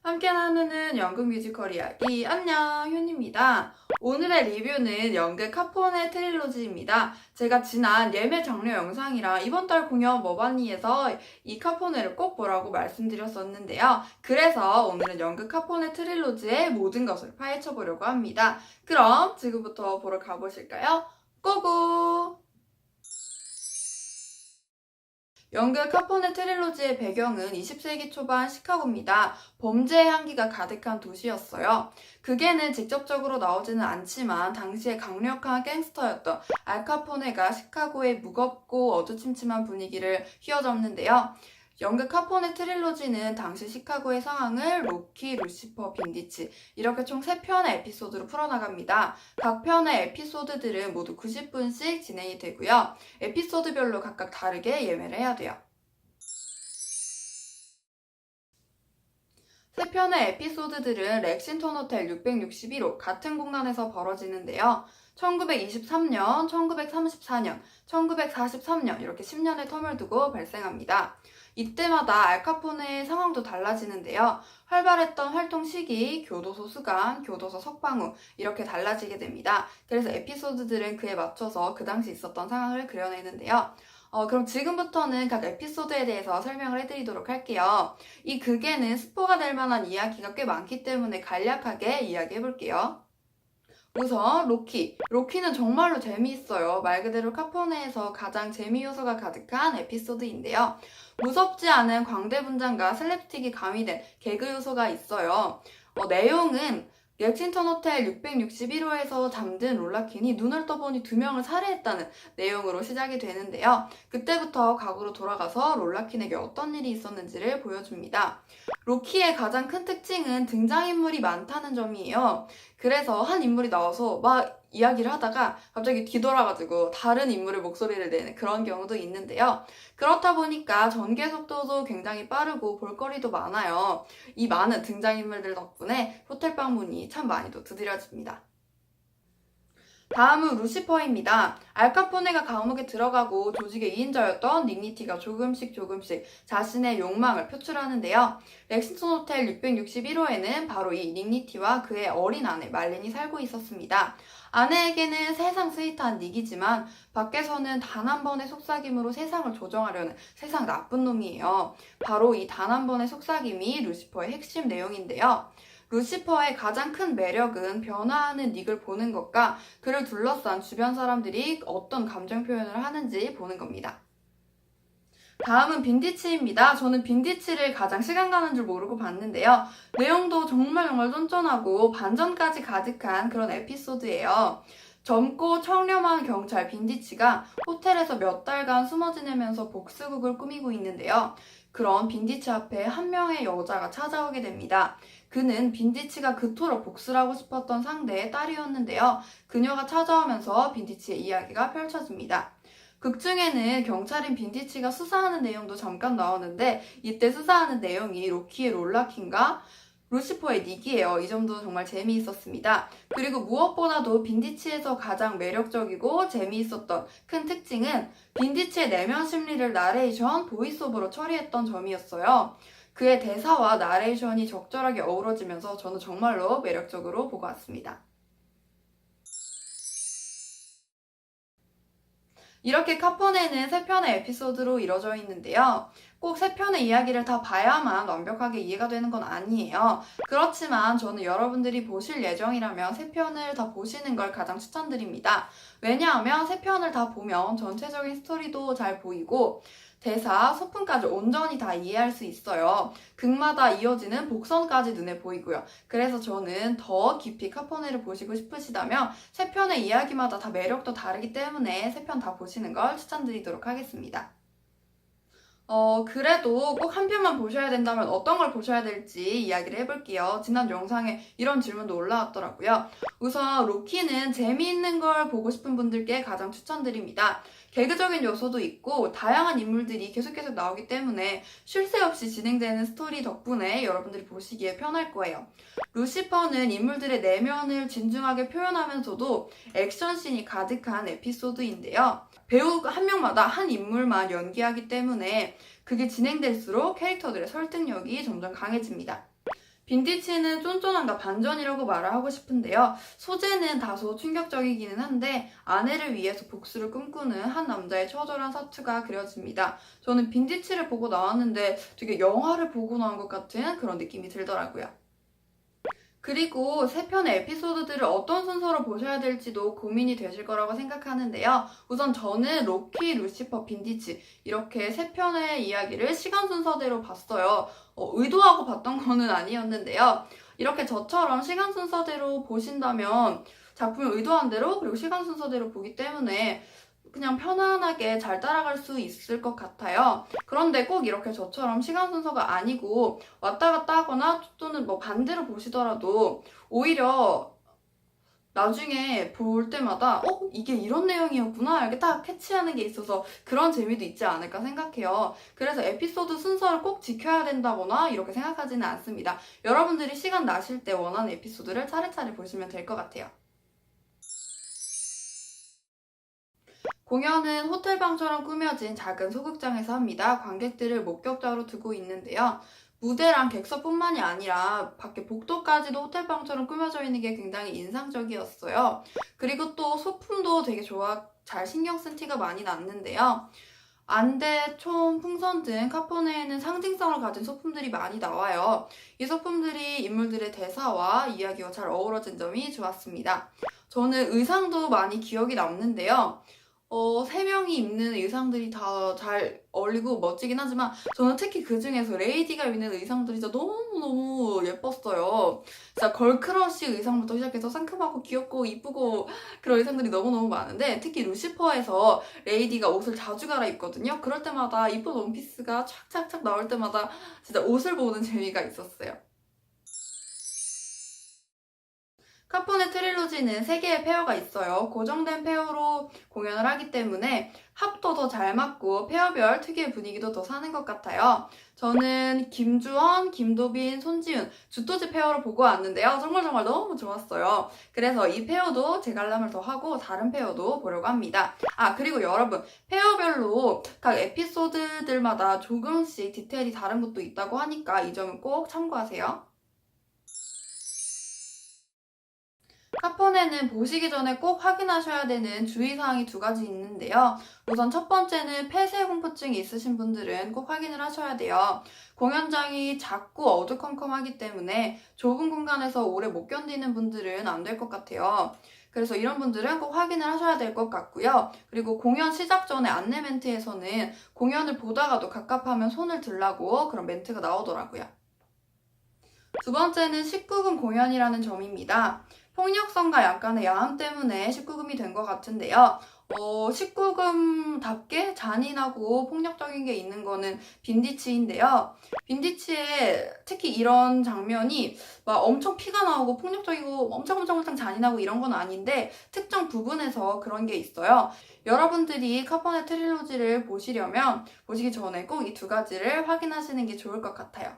함께 나누는 연극 뮤지컬 이야기, 안녕, 효니입니다. 오늘의 리뷰는 연극 카포네 트릴로지입니다. 제가 지난 예매 장려 영상이랑 이번 달 공연 뭐봤니에서 이 카포네를 꼭 보라고 말씀드렸었는데요. 그래서 오늘은 연극 카포네 트릴로지의 모든 것을 파헤쳐보려고 합니다. 그럼 지금부터 보러 가보실까요? 고고! 연극 카포네 트릴로지의 배경은 20세기 초반 시카고입니다. 범죄의 향기가 가득한 도시였어요. 극에는 직접적으로 나오지는 않지만 당시에 강력한 갱스터였던 알 카포네가 시카고의 무겁고 어두침침한 분위기를 휘어잡는데요. 연극 카포네 트릴로지는 당시 시카고의 상황을 로키, 루시퍼, 빈디치 이렇게 총 3편의 에피소드로 풀어나갑니다. 각 편의 에피소드들은 모두 90분씩 진행이 되고요. 에피소드별로 각각 다르게 예매를 해야 돼요. 3편의 에피소드들은 렉싱턴 호텔 661호 같은 공간에서 벌어지는데요. 1923년, 1934년, 1943년 이렇게 10년의 텀을 두고 발생합니다. 이때마다 알카포네의 상황도 달라지는데요. 활발했던 활동 시기, 교도소 수감, 교도소 석방 후 이렇게 달라지게 됩니다. 그래서 에피소드들은 그에 맞춰서 그 당시 있었던 상황을 그려내는데요. 그럼 지금부터는 각 에피소드에 대해서 설명을 해드리도록 할게요. 이 극에는 스포가 될 만한 이야기가 꽤 많기 때문에 간략하게 이야기해볼게요. 우선 로키는 정말로 재미있어요. 말 그대로 카포네에서 가장 재미 요소가 가득한 에피소드인데요. 무섭지 않은 광대 분장과 슬랩스틱이 가미된 개그 요소가 있어요. 내용은 렉싱턴 호텔 661호에서 잠든 롤라킨이 눈을 떠보니 2명을 살해했다는 내용으로 시작이 되는데요. 그때부터 과거로 돌아가서 롤라킨에게 어떤 일이 있었는지를 보여줍니다. 로키의 가장 큰 특징은 등장인물이 많다는 점이에요. 그래서 한 인물이 나와서 막 이야기를 하다가 갑자기 뒤돌아가지고 다른 인물의 목소리를 내는 그런 경우도 있는데요. 그렇다 보니까 전개 속도도 굉장히 빠르고 볼거리도 많아요. 이 많은 등장인물들 덕분에 호텔 방문이 참 많이도 두드려집니다. 다음은 루시퍼입니다. 알카포네가 감옥에 들어가고 조직의 2인자였던 닉니티가 조금씩 자신의 욕망을 표출하는데요. 렉싱턴 호텔 661호에는 바로 이 닉니티와 그의 어린 아내 말렌이 살고 있었습니다. 아내에게는 세상 스윗한 닉이지만 밖에서는 단 한 번의 속삭임으로 세상을 조정하려는 세상 나쁜 놈이에요. 바로 이 단 한 번의 속삭임이 루시퍼의 핵심 내용인데요. 루시퍼의 가장 큰 매력은 변화하는 닉을 보는 것과 그를 둘러싼 주변 사람들이 어떤 감정 표현을 하는지 보는 겁니다. 다음은 빈디치입니다. 저는 빈디치를 가장 시간 가는 줄 모르고 봤는데요. 내용도 정말 쫀쫀하고 반전까지 가득한 그런 에피소드예요. 젊고 청렴한 경찰 빈디치가 호텔에서 몇 달간 숨어 지내면서 복수극을 꾸미고 있는데요. 그런 빈디치 앞에 한 명의 여자가 찾아오게 됩니다. 그는 빈디치가 그토록 복수를 하고 싶었던 상대의 딸이었는데요. 그녀가 찾아오면서 빈디치의 이야기가 펼쳐집니다. 극 중에는 경찰인 빈디치가 수사하는 내용도 잠깐 나오는데 이때 수사하는 내용이 로키의 롤라킨과 루시퍼의 닉이에요. 이 점도 정말 재미있었습니다. 그리고 무엇보다도 빈디치에서 가장 매력적이고 재미있었던 큰 특징은 빈디치의 내면 심리를 나레이션, 보이스오버로 처리했던 점이었어요. 그의 대사와 나레이션이 적절하게 어우러지면서 저는 정말로 매력적으로 보고 왔습니다. 이렇게 카포네는 3편의 에피소드로 이루어져 있는데요. 꼭 3편의 이야기를 다 봐야만 완벽하게 이해가 되는 건 아니에요. 그렇지만 저는 여러분들이 보실 예정이라면 3편을 다 보시는 걸 가장 추천드립니다. 왜냐하면 3편을 다 보면 전체적인 스토리도 잘 보이고 대사, 소품까지 온전히 다 이해할 수 있어요. 극마다 이어지는 복선까지 눈에 보이고요. 그래서 저는 더 깊이 카포네를 보시고 싶으시다면 3편의 이야기마다 다 매력도 다르기 때문에 3편 다 보시는 걸 추천드리도록 하겠습니다. 그래도 꼭 한 편만 보셔야 된다면 어떤 걸 보셔야 될지 이야기를 해볼게요. 지난 영상에 이런 질문도 올라왔더라고요. 우선 로키는 재미있는 걸 보고 싶은 분들께 가장 추천드립니다. 개그적인 요소도 있고 다양한 인물들이 계속 나오기 때문에 쉴 새 없이 진행되는 스토리 덕분에 여러분들이 보시기에 편할 거예요. 루시퍼는 인물들의 내면을 진중하게 표현하면서도 액션씬이 가득한 에피소드인데요. 배우 한 명마다 한 인물만 연기하기 때문에 그게 진행될수록 캐릭터들의 설득력이 점점 강해집니다. 빈티지는 쫀쫀함과 반전이라고 말을 하고 싶은데요. 소재는 다소 충격적이기는 한데 아내를 위해서 복수를 꿈꾸는 한 남자의 처절한 사투가 그려집니다. 저는 빈티지를 보고 나왔는데 되게 영화를 보고 나온 것 같은 그런 느낌이 들더라고요. 그리고 세 편의 에피소드들을 어떤 순서로 보셔야 될지도 고민이 되실 거라고 생각하는데요. 우선 저는 로키, 루시퍼, 빈티지 이렇게 세 편의 이야기를 시간 순서대로 봤어요. 의도하고 봤던 거는 아니었는데요. 이렇게 저처럼 시간 순서대로 보신다면 작품을 의도한 대로 그리고 시간 순서대로 보기 때문에 그냥 편안하게 잘 따라갈 수 있을 것 같아요. 그런데 꼭 이렇게 저처럼 시간 순서가 아니고 왔다 갔다 하거나 또는 뭐 반대로 보시더라도 오히려 나중에 볼 때마다 이게 이런 내용이었구나 이렇게 딱 캐치하는 게 있어서 그런 재미도 있지 않을까 생각해요. 그래서 에피소드 순서를 꼭 지켜야 된다거나 이렇게 생각하지는 않습니다. 여러분들이 시간 나실 때 원하는 에피소드를 차례차례 보시면 될 것 같아요. 공연은 호텔방처럼 꾸며진 작은 소극장에서 합니다. 관객들을 목격자로 두고 있는데요. 무대랑 객석뿐만이 아니라 밖에 복도까지도 호텔방처럼 꾸며져 있는 게 굉장히 인상적이었어요. 그리고 또 소품도 되게 잘 신경 쓴 티가 많이 났는데요. 안대, 총, 풍선 등 카포네에는 상징성을 가진 소품들이 많이 나와요. 이 소품들이 인물들의 대사와 이야기와 잘 어우러진 점이 좋았습니다. 저는 의상도 많이 기억이 남는데요. 세 명이 입는 의상들이 다 잘 어울리고 멋지긴 하지만 저는 특히 그 중에서 레이디가 입는 의상들이 진짜 너무너무 예뻤어요. 진짜 걸크러쉬 의상부터 시작해서 상큼하고 귀엽고 이쁘고 그런 의상들이 너무너무 많은데 특히 루시퍼에서 레이디가 옷을 자주 갈아입거든요. 그럴 때마다 이쁜 원피스가 착착착 나올 때마다 진짜 옷을 보는 재미가 있었어요. 카포네 트릴로지는 3개의 페어가 있어요. 고정된 페어로 공연을 하기 때문에 합도 더 잘 맞고 페어별 특유의 분위기도 더 사는 것 같아요. 저는 김주원, 김도빈, 손지훈, 주토지 페어로 보고 왔는데요. 정말 너무 좋았어요. 그래서 이 페어도 재관람을 더 하고 다른 페어도 보려고 합니다. 그리고 여러분, 페어별로 각 에피소드들마다 조금씩 디테일이 다른 것도 있다고 하니까 이 점은 꼭 참고하세요. 카포네는 보시기 전에 꼭 확인하셔야 되는 주의사항이 2가지 있는데요. 우선 첫 번째는 폐쇄 공포증이 있으신 분들은 꼭 확인을 하셔야 돼요. 공연장이 작고 어두컴컴하기 때문에 좁은 공간에서 오래 못 견디는 분들은 안 될 것 같아요. 그래서 이런 분들은 꼭 확인을 하셔야 될 것 같고요. 그리고 공연 시작 전에 안내 멘트에서는 공연을 보다가도 갑갑하면 손을 들라고 그런 멘트가 나오더라고요. 두 번째는 19금 공연이라는 점입니다. 폭력성과 약간의 야함 때문에 19금이 된 것 같은데요. 19금답게 잔인하고 폭력적인 게 있는 거는 빈티치인데요. 빈티치에 특히 이런 장면이 막 엄청 피가 나오고 폭력적이고 엄청 잔인하고 이런 건 아닌데 특정 부분에서 그런 게 있어요. 여러분들이 카포네 트릴로지를 보시려면 보시기 전에 꼭 이 2가지를 확인하시는 게 좋을 것 같아요.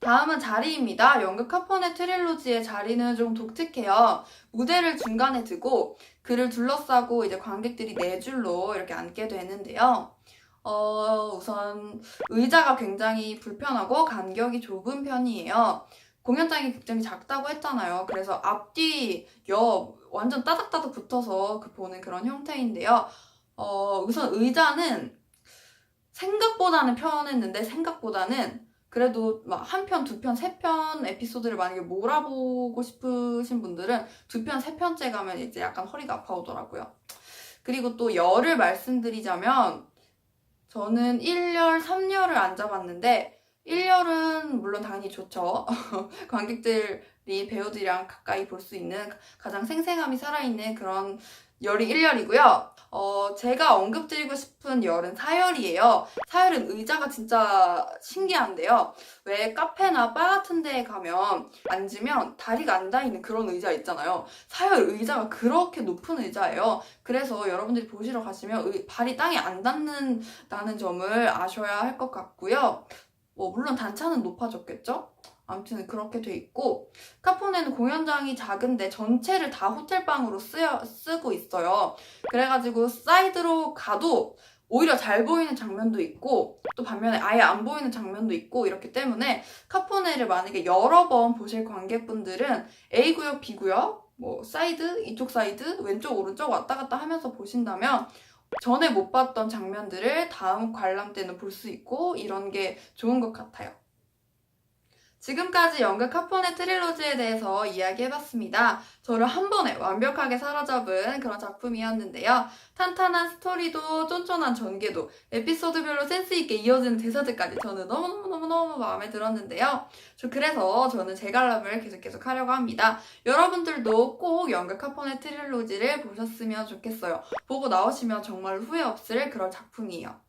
다음은 자리입니다. 연극 카포네 트릴로지의 자리는 좀 독특해요. 무대를 중간에 두고 그를 둘러싸고 이제 관객들이 4줄로 이렇게 앉게 되는데요. 우선 의자가 굉장히 불편하고 간격이 좁은 편이에요. 공연장이 굉장히 작다고 했잖아요. 그래서 앞뒤, 옆 완전 따닥따닥 붙어서 보는 그런 형태인데요. 우선 의자는 생각보다는 편했는데 생각보다는 그래도 막 1편, 2편, 3편 에피소드를 만약에 몰아보고 싶으신 분들은 2편, 3편째 가면 이제 약간 허리가 아파오더라고요. 그리고 또 열을 말씀드리자면 저는 1열, 3열을 앉아봤는데 1열은 물론 당연히 좋죠. 관객들이 배우들이랑 가까이 볼 수 있는 가장 생생함이 살아있는 그런 열이 1열이고요. 제가 언급드리고 싶은 열은 4열이에요. 4열은 의자가 진짜 신기한데요. 왜 카페나 바 같은 데에 가면 앉으면 다리가 안 닿이는 그런 의자 있잖아요. 4열 의자가 그렇게 높은 의자예요. 그래서 여러분들이 보시러 가시면 발이 땅에 안 닿는다는 점을 아셔야 할 것 같고요. 물론 단차는 높아졌겠죠? 아무튼 그렇게 돼 있고 카포네는 공연장이 작은데 전체를 다 호텔방으로 쓰고 있어요. 그래가지고 사이드로 가도 오히려 잘 보이는 장면도 있고 또 반면에 아예 안 보이는 장면도 있고 이렇기 때문에 카포네를 만약에 여러 번 보실 관객분들은 A구역, B구역, 뭐 사이드, 이쪽 사이드, 왼쪽, 오른쪽 왔다 갔다 하면서 보신다면 전에 못 봤던 장면들을 다음 관람 때는 볼 수 있고 이런 게 좋은 것 같아요. 지금까지 연극 카포네 트릴로지에 대해서 이야기해봤습니다. 저를 한 번에 완벽하게 사로잡은 그런 작품이었는데요. 탄탄한 스토리도 쫀쫀한 전개도 에피소드별로 센스있게 이어지는 대사들까지 저는 너무너무너무 마음에 들었는데요. 그래서 저는 재관람을 계속 하려고 합니다. 여러분들도 꼭 연극 카포네 트릴로지를 보셨으면 좋겠어요. 보고 나오시면 정말 후회 없을 그런 작품이에요.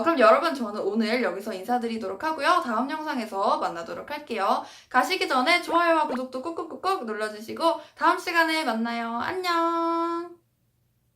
그럼 여러분 저는 오늘 여기서 인사드리도록 하고요. 다음 영상에서 만나도록 할게요. 가시기 전에 좋아요와 구독도 꾹꾹꾹꾹 눌러주시고 다음 시간에 만나요. 안녕!